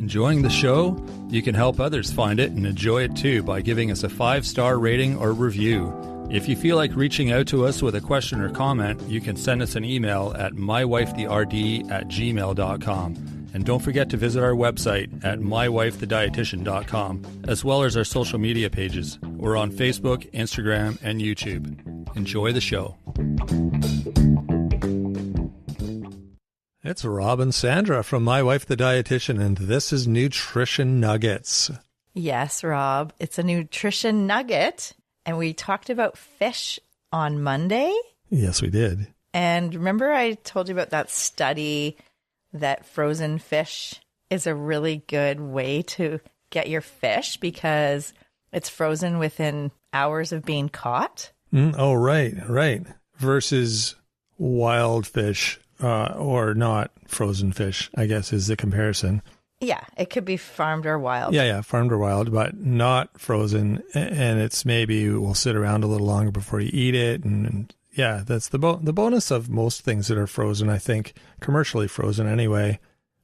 Enjoying the show? You can help others find it and enjoy it too by giving us a 5-star rating or review. If you feel like reaching out to us with a question or comment, you can send us an email at mywifetherd@gmail.com. And don't forget to visit our website at mywifethedietitian.com, as well as our social media pages. We're on Facebook, Instagram, and YouTube. Enjoy the show. It's Rob and Sandra from My Wife the Dietitian, and this is Nutrition Nuggets. Yes, Rob. It's a nutrition nugget, and we talked about fish on Monday. Yes, we did. And remember I told you about that study that frozen fish is a really good way to get your fish because it's frozen within hours of being caught? Oh, right. Versus wild fish. Or not frozen fish, I guess, is the comparison. Yeah, it could be farmed or wild. Yeah, farmed or wild, but not frozen. And it's maybe will sit around a little longer before you eat it. And yeah, that's the bonus of most things that are frozen, I think, commercially frozen anyway,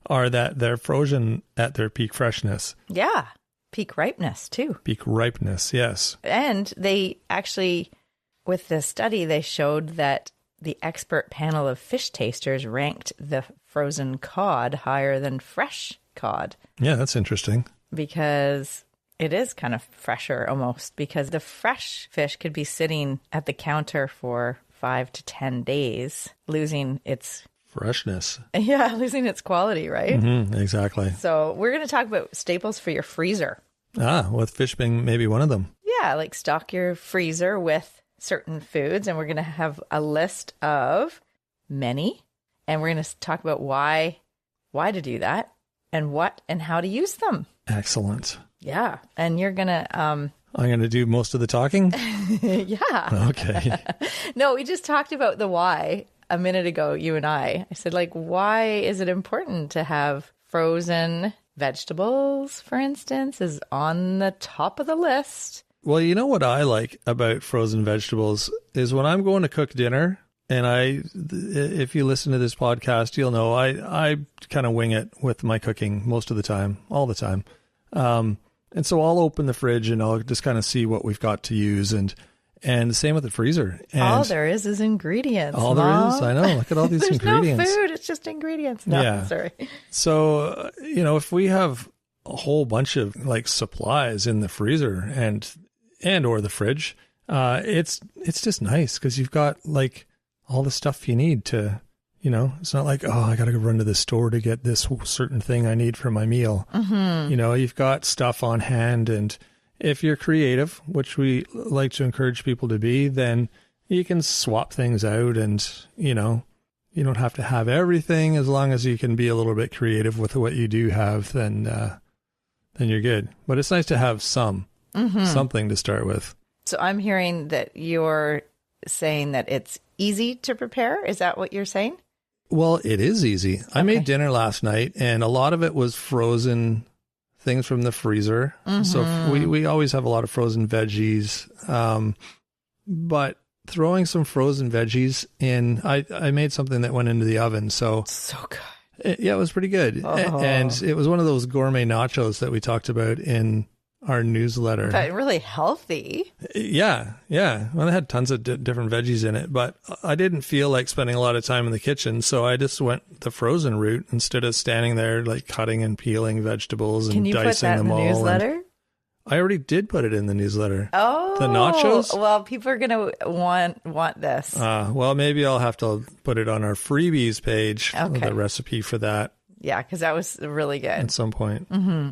are that they're frozen at their peak freshness. Yeah, peak ripeness too. Peak ripeness, yes. And they actually, with the study, they showed that the expert panel of fish tasters ranked the frozen cod higher than fresh cod. Yeah, that's interesting. Because it is kind of fresher almost, because the fresh fish could be sitting at the counter for 5 to 10 days, losing its freshness. Yeah, losing its quality, right? Mm-hmm, exactly. So we're going to talk about staples for your freezer. With fish being maybe one of them. Yeah, like stock your freezer with certain foods, and we're going to have a list of many, and we're going to talk about why to do that and what and how to use them. Excellent. Yeah, and you're going to I'm going to do most of the talking. Yeah. Okay. No, we just talked about the why a minute ago, you and I said, like, why is it important to have frozen vegetables, for instance, is on the top of the list. Well, you know what I like about frozen vegetables is when I'm going to cook dinner, and if you listen to this podcast, you'll know I kind of wing it with my cooking most of the time, all the time. And so I'll open the fridge and I'll just kind of see what we've got to use, and the same with the freezer. And all there is ingredients. All there is, I know. Look at all these There's ingredients. There's no food, it's just ingredients. No, yeah. Sorry. So, if we have a whole bunch of like supplies in the freezer and or the fridge, it's just nice because you've got like all the stuff you need to, it's not like, oh, I got to go run to the store to get this certain thing I need for my meal. Mm-hmm. You've got stuff on hand, and if you're creative, which we like to encourage people to be, then you can swap things out, and, you don't have to have everything. As long as you can be a little bit creative with what you do have, then you're good. But it's nice to have something to start with. So I'm hearing that you're saying that it's easy to prepare. Is that what you're saying? Well, it is easy. I made dinner last night, and a lot of it was frozen things from the freezer. Mm-hmm. So we always have a lot of frozen veggies. But throwing some frozen veggies in, I made something that went into the oven. So good. It was pretty good. Oh. And it was one of those gourmet nachos that we talked about in our newsletter. But really healthy. Yeah. Well, it had tons of different veggies in it, but I didn't feel like spending a lot of time in the kitchen, so I just went the frozen route instead of standing there like cutting and peeling vegetables and dicing them all. Can you put that in the newsletter? I already did put it in the newsletter. Oh, the nachos. Well, people are gonna want this. Well, maybe I'll have to put it on our freebies page. Okay. The recipe for that. Yeah, because that was really good at some point. Mm-hmm.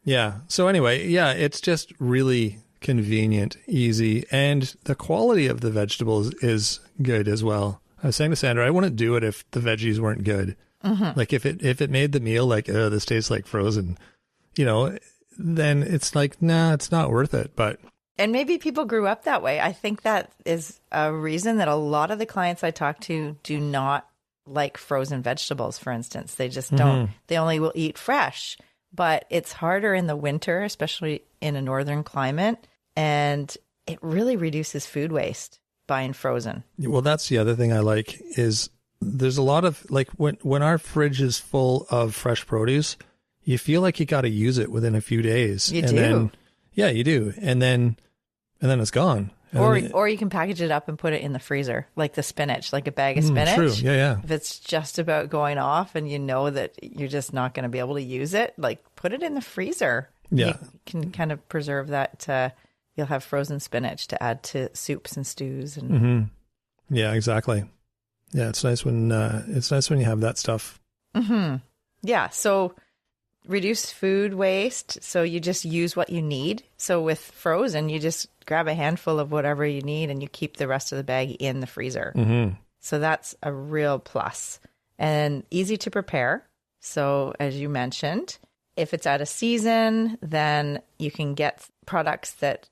Yeah. So anyway, it's just really convenient, easy, and the quality of the vegetables is good as well. I was saying to Sandra, I wouldn't do it if the veggies weren't good. Mm-hmm. Like if it made the meal like, oh, this tastes like frozen, then it's like, nah, it's not worth it. And maybe people grew up that way. I think that is a reason that a lot of the clients I talk to do not like frozen vegetables, for instance. They just don't. They only will eat fresh. But it's harder in the winter, especially in a northern climate, and it really reduces food waste buying frozen. Well, that's the other thing I like is there's a lot of, like when our fridge is full of fresh produce, you feel like you got to use it within a few days. You and do. Then, yeah, you do. And then it's gone. And Or you can package it up and put it in the freezer, like the spinach, like a bag of spinach. True. Yeah, yeah. If it's just about going off and you know that you're just not going to be able to use it, like put it in the freezer. Yeah. You can kind of preserve that. You'll have frozen spinach to add to soups and stews. And Yeah, exactly. Yeah, it's nice when you have that stuff. Yeah, so reduce food waste. So you just use what you need. So with frozen, you just grab a handful of whatever you need and you keep the rest of the bag in the freezer. So that's a real plus. And easy to prepare. So as you mentioned, if it's out of season, then you can get products that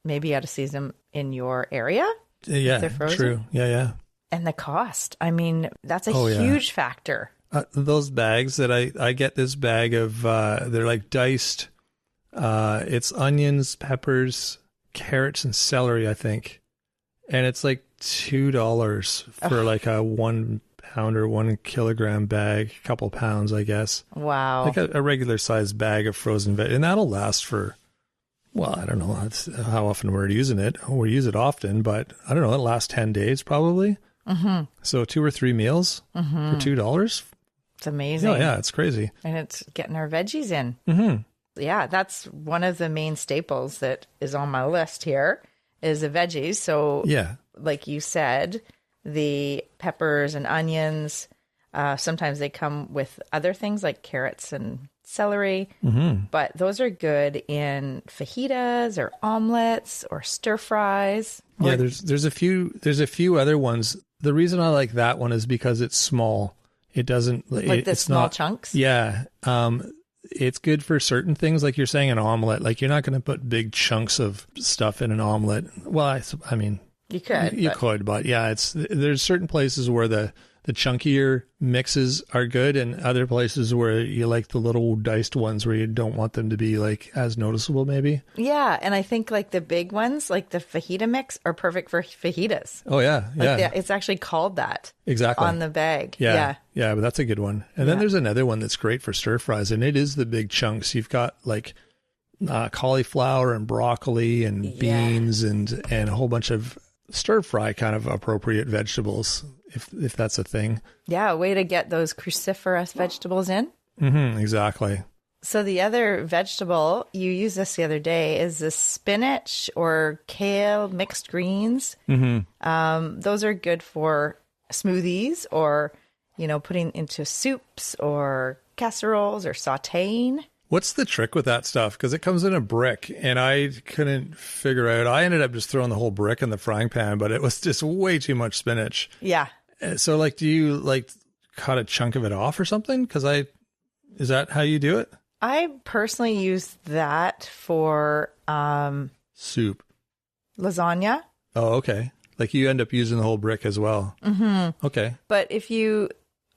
may be out of season in your area. Yeah, They're frozen. true. Yeah, yeah. And the cost. I mean, that's a yeah. huge factor. Those bags that I get this bag of, they're like diced. It's onions, peppers, carrots, and celery, I think. And it's like $2 for like a 1 pound or 1 kilogram bag, a couple pounds, I guess. Wow. Like a regular sized bag of frozen veg. And that'll last for, well, I don't know how often we're using it. We use it often, but I don't know, it'll last 10 days probably. So 2 or 3 meals for $2. It's amazing. Oh, yeah, it's crazy. And it's getting our veggies in. Yeah, that's one of the main staples that is on my list here is the veggies. So, Yeah. like you said, the peppers and onions, sometimes they come with other things like carrots and celery, but those are good in fajitas or omelets or stir fries. Yeah, there's a few other ones. The reason I like that one is because it's small. It doesn't Like the it's small not, chunks? Yeah. It's good for certain things, like you're saying, an omelet. Like you're not going to put big chunks of stuff in an omelet. Well, I mean, You could. you could, but yeah, there's certain places where the chunkier mixes are good, and other places where you like the little diced ones where you don't want them to be like as noticeable, maybe. Yeah, and I think like the big ones, like the fajita mix, are perfect for fajitas. Oh yeah, yeah, Like it's actually called that exactly on the bag. Yeah, but that's a good one. And then there's another one that's great for stir fries, and it is the big chunks. You've got like cauliflower and broccoli and beans and a whole bunch of stir fry kind of appropriate vegetables, if that's a thing. Yeah, a way to get those cruciferous vegetables in. Exactly. So the other vegetable, you used this the other day, is the spinach or kale mixed greens. Those are good for smoothies or, putting into soups or casseroles or sauteing. What's the trick with that stuff? Because it comes in a brick, and I couldn't figure out. I ended up just throwing the whole brick in the frying pan, but it was just way too much spinach. Yeah. So, like, do you cut a chunk of it off or something? Because is that how you do it? I personally use that for Soup. lasagna. Oh, okay. Like you end up using the whole brick as well. Okay. But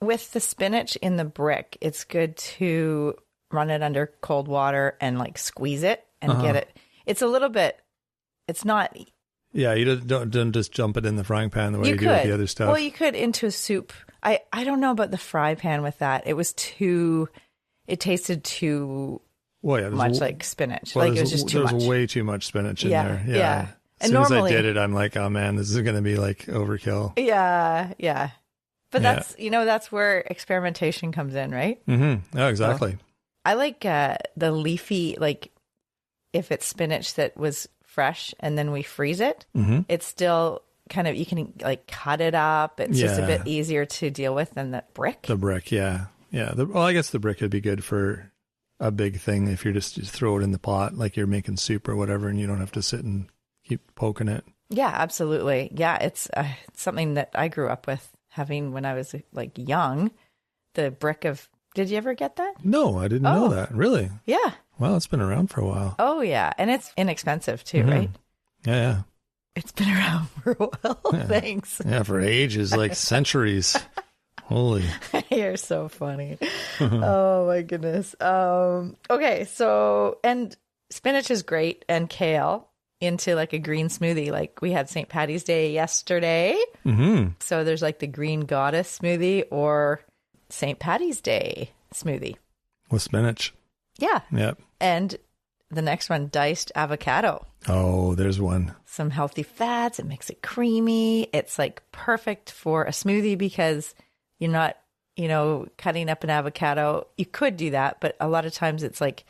with the spinach in the brick, it's good to run it under cold water and like squeeze it and get it. It's a little bit, it's not. Yeah, you don't just jump it in the frying pan the way you do with the other stuff. Well, you could into a soup. I don't know about the fry pan with that. It tasted too much like spinach. Well, like it was just too much. There's way too much spinach in there. Yeah. Yeah. As soon as I did it, I'm like, oh man, this is going to be like overkill. Yeah. Yeah. But that's where experimentation comes in, right? Oh, exactly. So, I like the leafy, like if it's spinach that was fresh and then we freeze it, it's still kind of, you can like cut it up. It's just a bit easier to deal with than the brick. The brick, yeah. Yeah. Well, I guess the brick would be good for a big thing if you're just throw it in the pot, like you're making soup or whatever, and you don't have to sit and keep poking it. Yeah, absolutely. Yeah, it's something that I grew up with having when I was like young, the brick of. Did you ever get that? No, I didn't know that. Really? Yeah. Well, it's been around for a while. Oh, yeah. And it's inexpensive too, right? Yeah. It's been around for a while. Yeah. Thanks. Yeah, for ages, like centuries. Holy. You're so funny. Oh, my goodness. Okay. So, and spinach is great, and kale into like a green smoothie. Like we had St. Patty's Day yesterday. So there's like the green goddess smoothie or St. Patty's Day smoothie. With spinach. Yeah. Yep. And the next one, diced avocado. Oh, there's one. Some healthy fats. It makes it creamy. It's like perfect for a smoothie because you're not, cutting up an avocado. You could do that, but a lot of times it's like,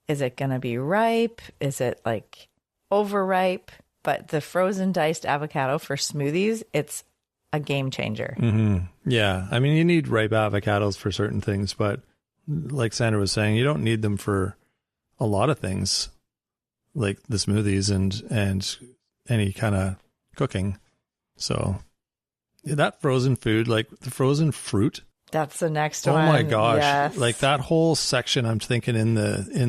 is it going to be ripe? Is it like overripe? But the frozen diced avocado for smoothies, it's a game changer. Mm-hmm. Yeah. I mean, you need ripe avocados for certain things, but like Sandra was saying, you don't need them for a lot of things like the smoothies and any kind of cooking. So that frozen food, like the frozen fruit. That's the next one. Oh my gosh. Yes. Like that whole section, I'm thinking in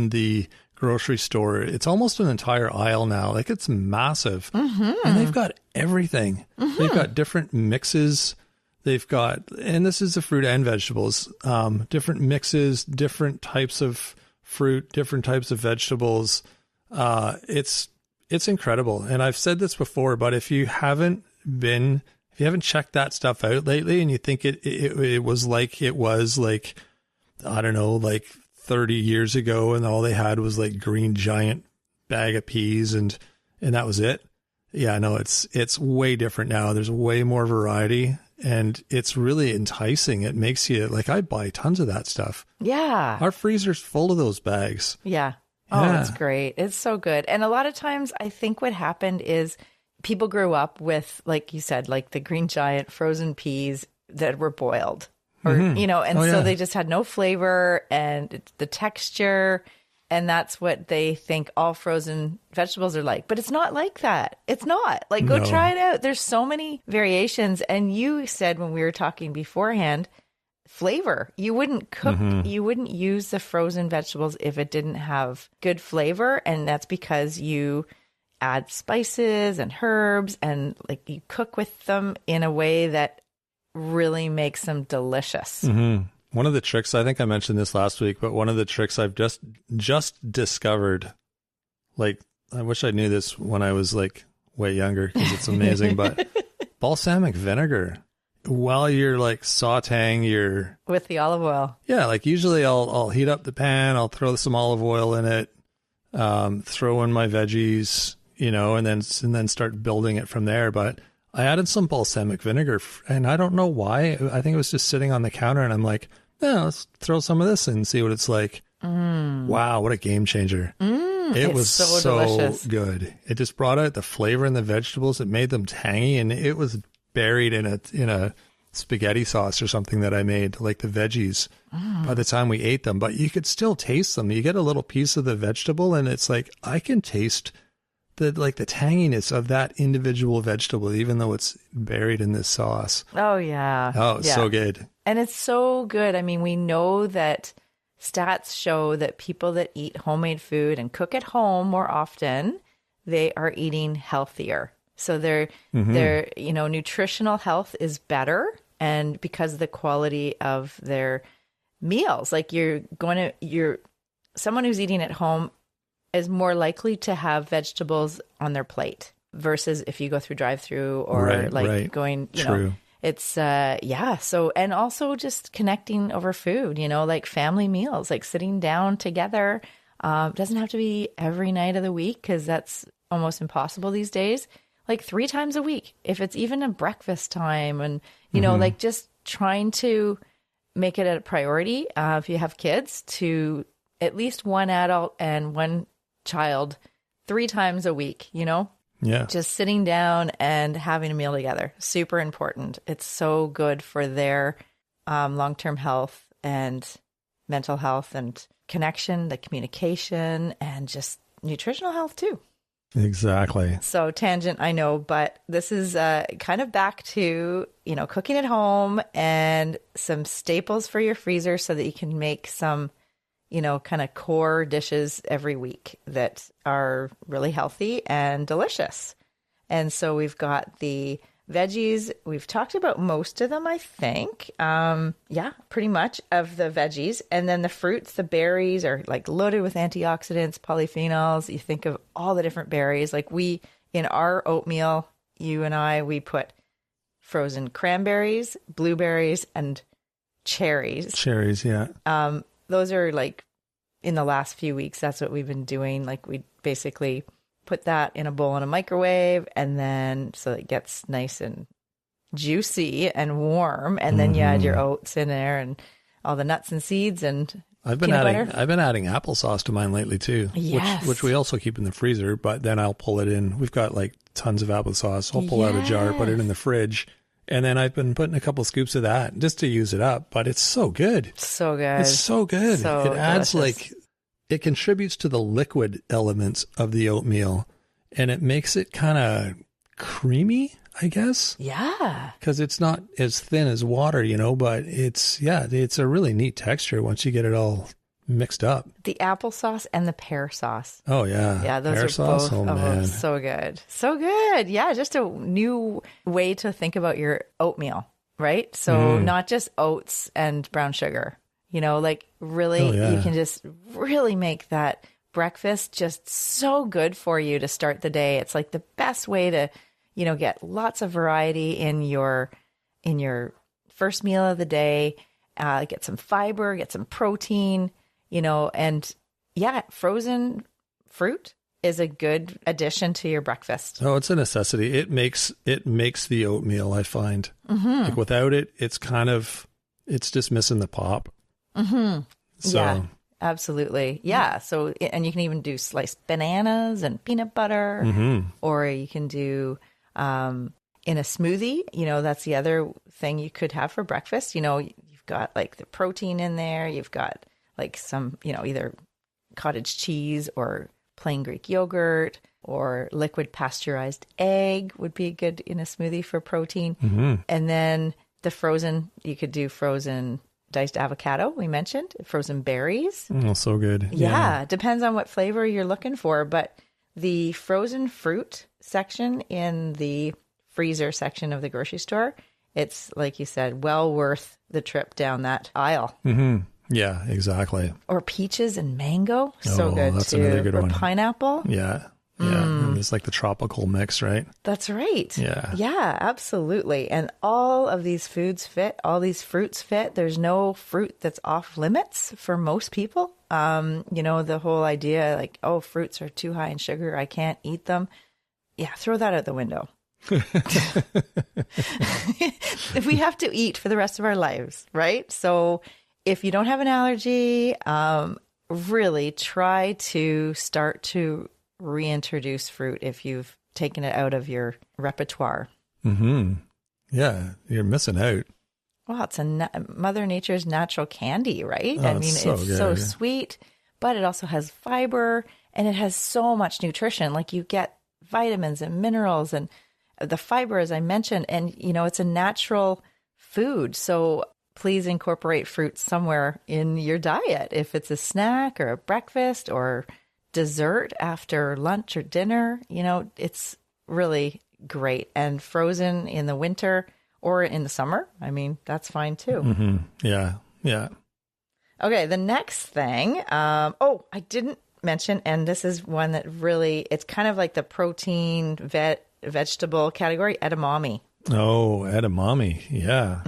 the grocery store, it's almost an entire aisle now. Like it's massive. Mm-hmm. And they've got everything. Mm-hmm. They've got different mixes. They've got, and this is the fruit and vegetables, different mixes, different types of fruit, different types of vegetables. It's incredible. And I've said this before, but if you haven't checked that stuff out lately and you think it was like, I don't know, like 30 years ago and all they had was like green giant bag of peas and that was it. Yeah, no, it's way different now. There's way more variety and it's really enticing. It makes you like, I buy tons of that stuff. Yeah. Our freezer's full of those bags. Yeah. Oh, it's great. It's so good. And a lot of times I think what happened is people grew up with, like you said, like the green giant frozen peas that were boiled or, so they just had no flavor and the texture. And that's what they think all frozen vegetables are like. But it's not like that. It's not. Like, go try it out. There's so many variations. And you said when we were talking beforehand, flavor. You wouldn't cook, you wouldn't use the frozen vegetables if it didn't have good flavor. And that's because you add spices and herbs and like you cook with them in a way that really makes them delicious. Mm-hmm. One of the tricks, I think I mentioned this last week, but one of the tricks I've just discovered, like, I wish I knew this when I was like way younger because it's amazing, but balsamic vinegar while you're like sauteing with the olive oil. Yeah. Like usually I'll heat up the pan, I'll throw some olive oil in it, throw in my veggies, and then start building it from there. But I added some balsamic vinegar and I don't know why. I think it was just sitting on the counter and I'm like, let's throw some of this in and see what it's like. Wow, what a game changer. It was so delicious. Good. It just brought out the flavor in the vegetables. It made them tangy and it was buried in a spaghetti sauce or something that I made, like the veggies, by the time we ate them. But you could still taste them. You get a little piece of the vegetable and it's like, I can taste the tanginess of that individual vegetable, even though it's buried in this sauce. Oh, yeah. Oh, it's so good. And it's so good. I mean, we know that stats show that people that eat homemade food and cook at home more often, they are eating healthier. So their nutritional health is better. And because of the quality of their meals, like someone who's eating at home is more likely to have vegetables on their plate versus if you go through drive-through or going, True. It's, So, and also just connecting over food, like family meals, like sitting down together. Doesn't have to be every night of the week because that's almost impossible these days. Like 3 times a week, if it's even a breakfast time and, like just trying to make it a priority. If you have kids, to at least one adult and one child 3 times a week, Yeah. Just sitting down and having a meal together. Super important. It's so good for their long-term health and mental health and connection, the communication, and just nutritional health too. Exactly. So tangent, I know, but this is kind of back to, cooking at home and some staples for your freezer so that you can make some kind of core dishes every week that are really healthy and delicious. And so we've got the veggies. We've talked about most of them, I think. Pretty much of the veggies. And then the fruits, the berries are like loaded with antioxidants, polyphenols. You think of all the different berries. Like in our oatmeal, you and I, we put frozen cranberries, blueberries, and cherries. Cherries, yeah. those are like in the last few weeks, that's what we've been doing. Like we basically put that in a bowl in a microwave, and then so it gets nice and juicy and warm, and then you add your oats in there and all the nuts and seeds and I've been adding applesauce to mine lately too. Yes. Which we also keep in the freezer, but then I'll pull it in. We've got like tons of applesauce. I'll pull out a jar, put it in the fridge, and then I've been putting a couple scoops of that just to use it up. But it's so good. So good. It's so good. So it adds delicious. it contributes to the liquid elements of the oatmeal, and it makes it kind of creamy, I guess. Yeah. Because it's not as thin as water, but it's a really neat texture once you get it all mixed up. The applesauce and the pear sauce. Oh, yeah. Yeah, those pear are sauce? both man. So good. So good. Yeah, just a new way to think about your oatmeal, right? So not just oats and brown sugar, like really you can just really make that breakfast just so good for you to start the day. It's like the best way to get lots of variety in your first meal of the day, get some fiber, get some protein, and frozen fruit is a good addition to your breakfast. Oh, it's a necessity. It makes the oatmeal, I find. Like without it, it's just missing the pop. So yeah, absolutely. Yeah. So, and you can even do sliced bananas and peanut butter, or you can do, in a smoothie, that's the other thing you could have for breakfast. You've got like the protein in there. You've got like some, either cottage cheese or plain Greek yogurt, or liquid pasteurized egg would be good in a smoothie for protein. And then the frozen, you could do frozen diced avocado, we mentioned, frozen berries. Oh, so good. Yeah. Depends on what flavor you're looking for. But the frozen fruit section in the freezer section of the grocery store, it's like you said, well worth the trip down that aisle. Yeah, exactly. Or peaches and mango, so good that's too. another good or one. pineapple. Yeah. And it's like the tropical mix, right? That's right. Yeah. Yeah, absolutely. And all of these foods fit, all these fruits fit. There's no fruit that's off limits for most people. The whole idea like, oh, fruits are too high in sugar, I can't eat them. Yeah, throw that out the window. We have to eat for the rest of our lives, right? So if you don't have an allergy, really try to start to reintroduce fruit if you've taken it out of your repertoire. Yeah, you're missing out. Well, it's Mother Nature's natural candy, right? Oh, it's so sweet, but it also has fiber and it has so much nutrition. Like you get vitamins and minerals and the fiber, as I mentioned, and it's a natural food. So please incorporate fruit somewhere in your diet. If it's a snack or a breakfast or dessert after lunch or dinner, it's really great. And frozen in the winter or in the summer, that's fine too. Yeah. Okay, the next thing, I didn't mention, and this is one that really, it's kind of like the protein vegetable category, edamame. Oh, edamame. Yeah.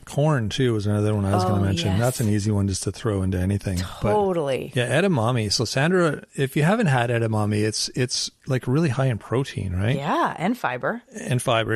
Corn, too, was another one I was going to mention. Yes. That's an easy one just to throw into anything. Totally. But, yeah, edamame. So, Sandra, if you haven't had edamame, it's like really high in protein, right? Yeah, and fiber.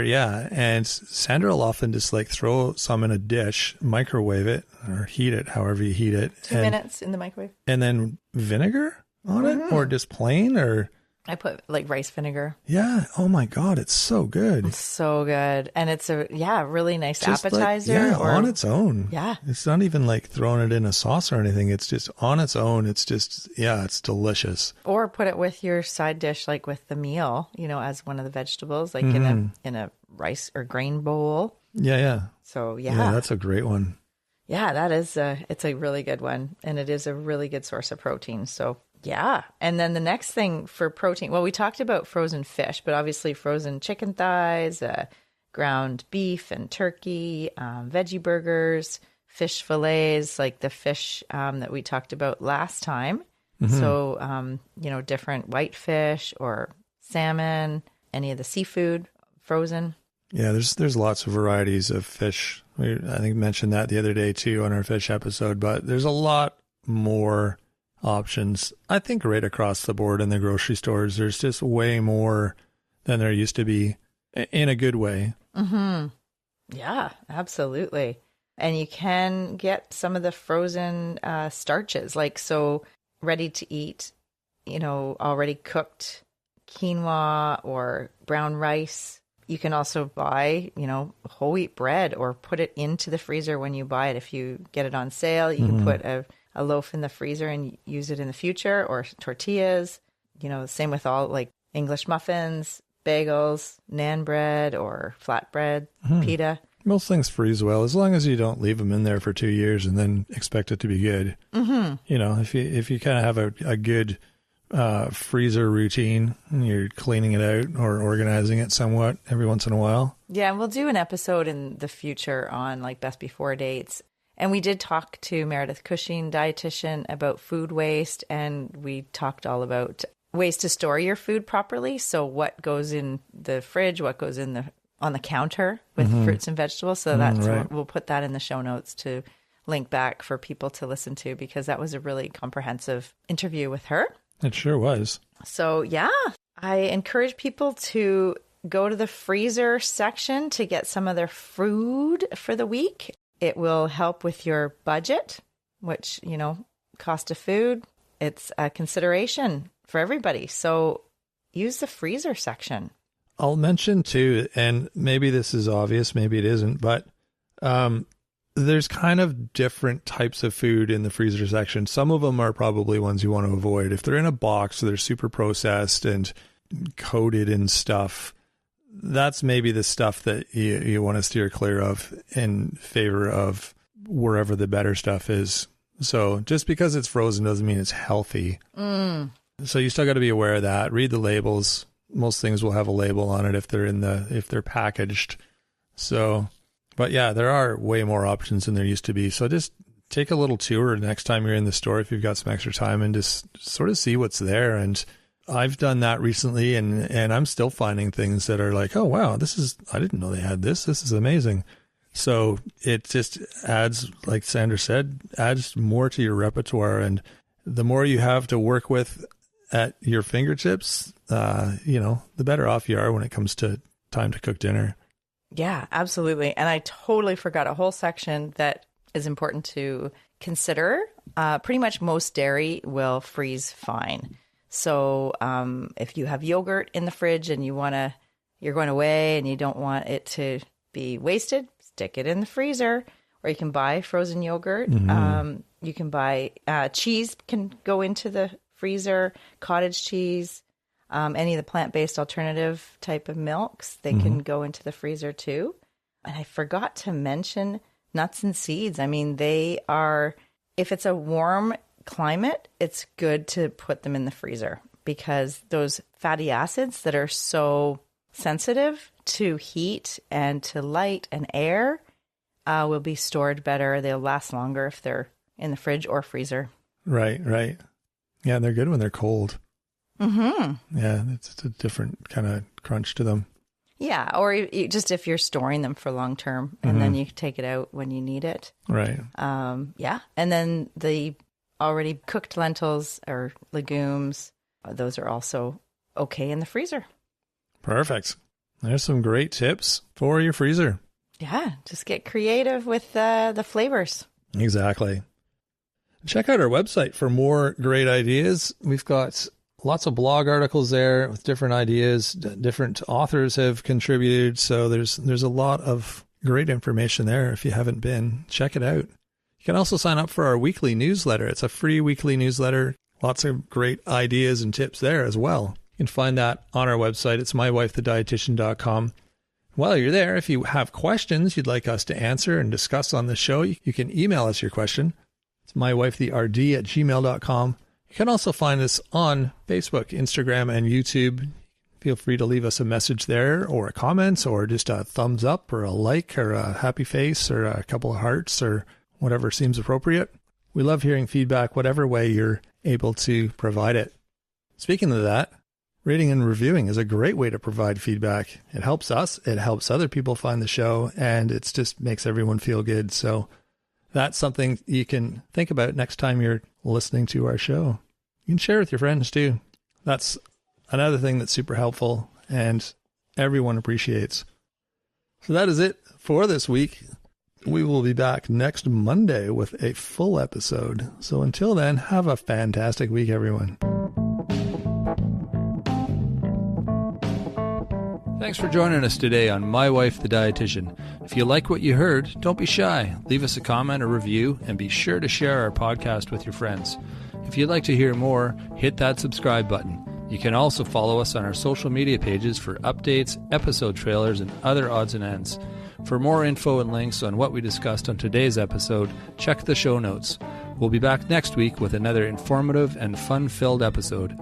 Yeah. And Sandra will often just like throw some in a dish, microwave it, or heat it, however you heat it. 2 minutes in the microwave. And then vinegar on it, or just plain, or... I put like rice vinegar. Yeah. Oh my God. It's so good. It's so good. And it's a really nice just appetizer. On its own. Yeah. It's not even like throwing it in a sauce or anything. It's just on its own. It's just, it's delicious. Or put it with your side dish, like with the meal, as one of the vegetables, like in a rice or grain bowl. Yeah. So Yeah, that's a great one. Yeah, that is it's a really good one. And it is a really good source of protein. So yeah. And then the next thing for protein, well, we talked about frozen fish, but obviously frozen chicken thighs, ground beef and turkey, veggie burgers, fish fillets, like the fish that we talked about last time. So, different white fish or salmon, any of the seafood, frozen. Yeah, there's lots of varieties of fish. I think we mentioned that the other day too on our fish episode, but there's a lot more options, I think, right across the board in the grocery stores. There's just way more than there used to be, in a good way. Mm-hmm. Yeah, absolutely. And you can get some of the frozen starches, like so ready to eat, already cooked quinoa or brown rice. You can also buy, whole wheat bread or put it into the freezer when you buy it. If you get it on sale, you can put a loaf in the freezer and use it in the future, or tortillas. Same with all like English muffins, bagels, naan bread, or flatbread, pita. Most things freeze well, as long as you don't leave them in there for 2 years and then expect it to be good. Mm-hmm. If you kind of have a good freezer routine and you're cleaning it out or organizing it somewhat every once in a while. Yeah, and we'll do an episode in the future on like best before dates. And we did talk to Meredith Cushing, dietitian, about food waste, and we talked all about ways to store your food properly. So what goes in the fridge, what goes on the counter with fruits and vegetables. So that's right. We'll put that in the show notes to link back for people to listen to, because that was a really comprehensive interview with her. It sure was. So yeah, I encourage people to go to the freezer section to get some of their food for the week. It will help with your budget, which, cost of food, it's a consideration for everybody. So use the freezer section. I'll mention too, and maybe this is obvious, maybe it isn't, but there's kind of different types of food in the freezer section. Some of them are probably ones you want to avoid. If they're in a box, they're super processed and coated in stuff. That's maybe the stuff that you want to steer clear of in favor of wherever the better stuff is. So just because it's frozen doesn't mean it's healthy. So you still got to be aware of that. Read the labels. Most things will have a label on it if they're packaged. So, but yeah, there are way more options than there used to be. So just take a little tour next time you're in the store if you've got some extra time, and just sort of see what's there. And I've done that recently, and I'm still finding things that are like, oh wow, I didn't know they had this. This is amazing. So it just adds, like Sandra said, adds more to your repertoire, and the more you have to work with at your fingertips, the better off you are when it comes to time to cook dinner. Yeah, absolutely. And I totally forgot a whole section that is important to consider. Pretty much most dairy will freeze fine. So if you have yogurt in the fridge and you're going away and you don't want it to be wasted, stick it in the freezer. Or you can buy frozen yogurt. You can buy cheese can go into the freezer, cottage cheese, any of the plant-based alternative type of milks, they can go into the freezer too. And I forgot to mention nuts and seeds. I mean, if it's a warm climate, it's good to put them in the freezer, because those fatty acids that are so sensitive to heat and to light and air will be stored better. They'll last longer if they're in the fridge or freezer. Right. Yeah, they're good when they're cold. Yeah, it's a different kind of crunch to them. Yeah, or just if you're storing them for long term, and then you take it out when you need it. Right. Yeah, and then the already cooked lentils or legumes, those are also okay in the freezer. Perfect. There's some great tips for your freezer. Yeah, just get creative with the flavors. Exactly. Check out our website for more great ideas. We've got lots of blog articles there with different ideas. Different authors have contributed. So there's a lot of great information there. If you haven't been, check it out. You can also sign up for our weekly newsletter. It's a free weekly newsletter. Lots of great ideas and tips there as well. You can find that on our website. It's mywifethedietitian.com. While you're there, if you have questions you'd like us to answer and discuss on the show, you can email us your question. It's mywifetherd@gmail.com. You can also find us on Facebook, Instagram, and YouTube. Feel free to leave us a message there, or a comment, or just a thumbs up, or a like, or a happy face, or a couple of hearts, or whatever seems appropriate. We love hearing feedback, whatever way you're able to provide it. Speaking of that, rating and reviewing is a great way to provide feedback. It helps us, it helps other people find the show, and it just makes everyone feel good. So that's something you can think about next time you're listening to our show. You can share with your friends too. That's another thing that's super helpful and everyone appreciates. So that is it for this week. We will be back next Monday with a full episode. So until then, have a fantastic week, everyone. Thanks for joining us today on My Wife the Dietitian. If you like what you heard, don't be shy. Leave us a comment or review, and be sure to share our podcast with your friends. If you'd like to hear more, hit that subscribe button. You can also follow us on our social media pages for updates, episode trailers, and other odds and ends. For more info and links on what we discussed on today's episode, check the show notes. We'll be back next week with another informative and fun-filled episode.